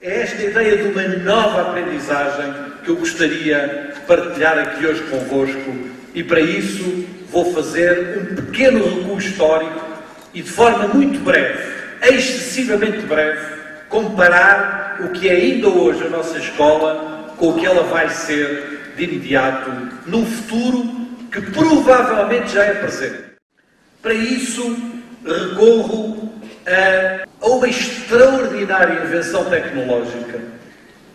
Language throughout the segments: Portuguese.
É esta ideia de uma nova aprendizagem que eu gostaria de partilhar aqui hoje convosco e para isso vou fazer um pequeno recuo histórico e de forma muito breve, excessivamente breve, comparar o que é ainda hoje a nossa escola com o que ela vai ser de imediato num futuro que provavelmente já é presente. Para isso recorro a uma extraordinária invenção tecnológica.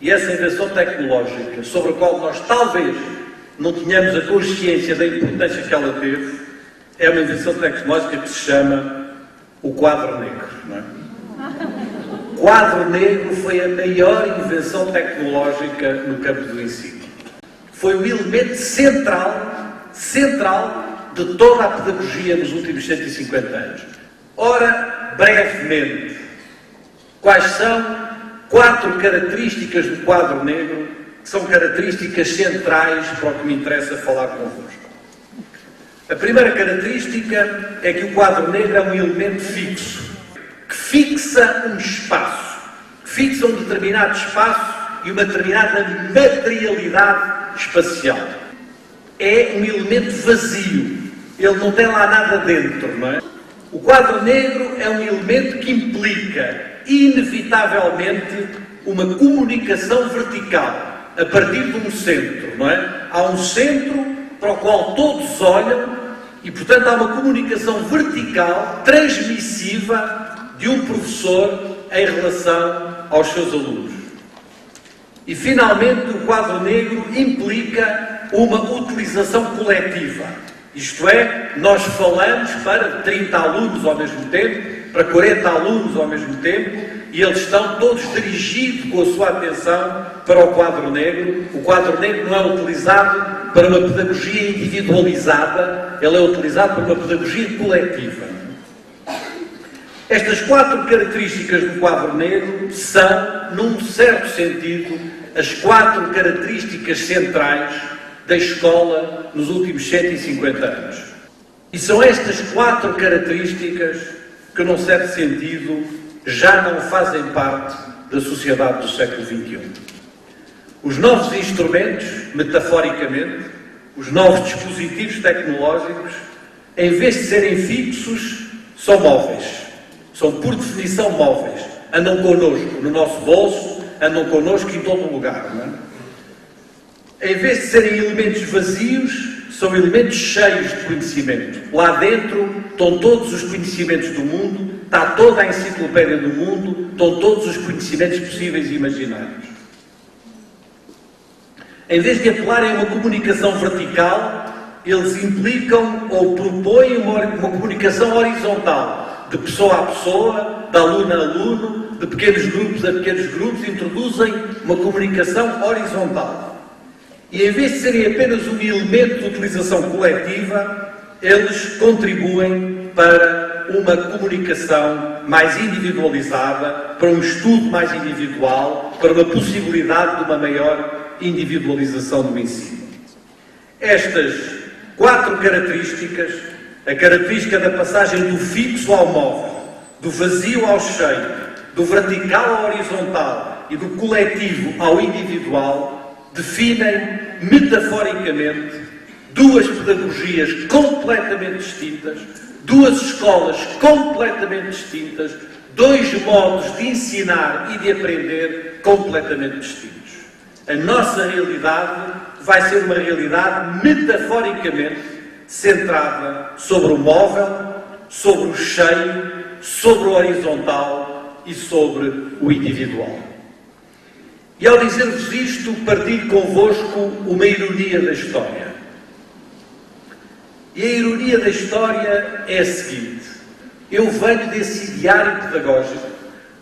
E essa invenção tecnológica, sobre a qual nós talvez não tenhamos a consciência da importância que ela teve, é uma invenção tecnológica que se chama o quadro negro. Não é? O quadro negro foi a maior invenção tecnológica no campo do ensino. Foi o elemento central de toda a pedagogia nos últimos 150 anos. Ora, brevemente, quais são 4 características do quadro negro que são características centrais para o que me interessa falar convosco? A primeira característica é que o quadro negro é um elemento fixo, que fixa um espaço, que fixa um determinado espaço e uma determinada materialidade espacial. É um elemento vazio, ele não tem lá nada dentro, não é? O quadro negro é um elemento que implica, inevitavelmente, uma comunicação vertical, a partir de um centro, não é? Há um centro para o qual todos olham e, portanto, há uma comunicação vertical, transmissiva, de um professor em relação aos seus alunos. E, finalmente, o quadro negro implica uma utilização coletiva. Isto é, nós falamos para 30 alunos ao mesmo tempo, para 40 alunos ao mesmo tempo, e eles estão todos dirigidos com a sua atenção para o quadro negro. O quadro negro não é utilizado para uma pedagogia individualizada, ele é utilizado para uma pedagogia coletiva. Estas 4 características do quadro negro são, num certo sentido, as 4 características centrais da escola nos últimos 150 anos. E são estas 4 características que, num certo sentido, já não fazem parte da sociedade do século XXI. Os novos instrumentos, metaforicamente, os novos dispositivos tecnológicos, em vez de serem fixos, são móveis. São, por definição, móveis. Andam connosco no nosso bolso, andam connosco em todo lugar, não é? Em vez de serem elementos vazios, são elementos cheios de conhecimento. Lá dentro estão todos os conhecimentos do mundo, está toda a enciclopédia do mundo, estão todos os conhecimentos possíveis e imaginários. Em vez de apelarem a uma comunicação vertical, eles implicam ou propõem uma comunicação horizontal, de pessoa a pessoa, de aluno a aluno, de pequenos grupos a pequenos grupos, introduzem uma comunicação horizontal. E em vez de serem apenas um elemento de utilização coletiva, eles contribuem para uma comunicação mais individualizada, para um estudo mais individual, para uma possibilidade de uma maior individualização do ensino. Estas 4 características, a característica da passagem do fixo ao móvel, do vazio ao cheio, do vertical ao horizontal e do coletivo ao individual, definem, metaforicamente, 2 pedagogias completamente distintas, 2 escolas completamente distintas, 2 modos de ensinar e de aprender completamente distintos. A nossa realidade vai ser uma realidade metaforicamente centrada sobre o móvel, sobre o cheio, sobre o horizontal e sobre o individual. E ao dizer-vos isto, partilho convosco uma ironia da história. E a ironia da história é a seguinte: eu venho desse ideário pedagógico,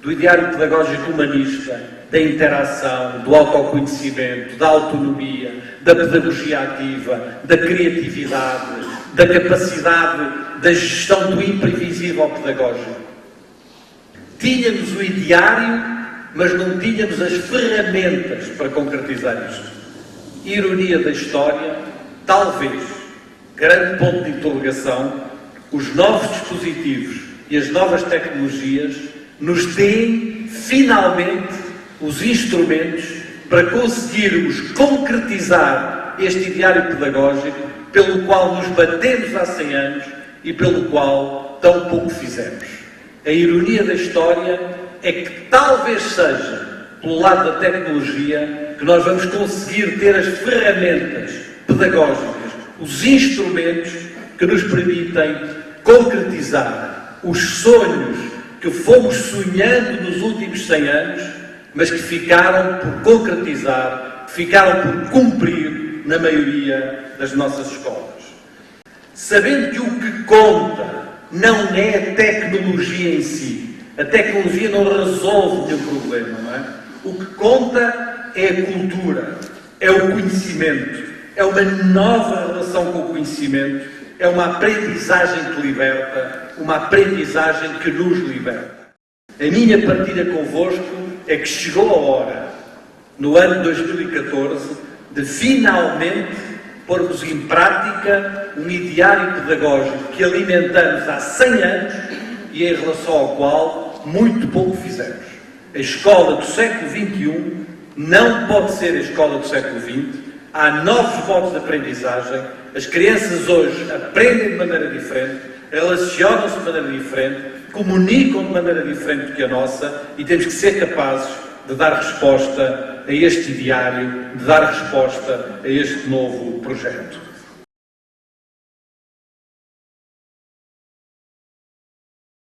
do ideário pedagógico humanista, da interação, do autoconhecimento, da autonomia, da pedagogia ativa, da criatividade, da capacidade da gestão do imprevisível pedagógico. Tínhamos o ideário, mas não tínhamos as ferramentas para concretizar isto. Ironia da história, talvez, grande ponto de interrogação, os novos dispositivos e as novas tecnologias nos deem, finalmente, os instrumentos para conseguirmos concretizar este ideário pedagógico pelo qual nos batemos há 100 anos e pelo qual tão pouco fizemos. A ironia da história é que talvez seja pelo lado da tecnologia que nós vamos conseguir ter as ferramentas pedagógicas, os instrumentos que nos permitem concretizar os sonhos que fomos sonhando nos últimos 100 anos, mas que ficaram por concretizar, que ficaram por cumprir na maioria das nossas escolas. Sabendo que o que conta não é a tecnologia em si, a tecnologia não resolve nenhum problema, não é? O que conta é a cultura, é o conhecimento, é uma nova relação com o conhecimento, é uma aprendizagem que liberta, uma aprendizagem que nos liberta. A minha partilha convosco é que chegou a hora, no ano de 2014, de finalmente pormos em prática um ideário pedagógico que alimentamos há 100 anos e em relação ao qual muito pouco fizemos. A escola do século XXI não pode ser a escola do século XX. Há novos modos de aprendizagem. As crianças hoje aprendem de maneira diferente, relacionam-se de maneira diferente, comunicam de maneira diferente do que a nossa e temos que ser capazes de dar resposta a este ideário, de dar resposta a este novo projeto.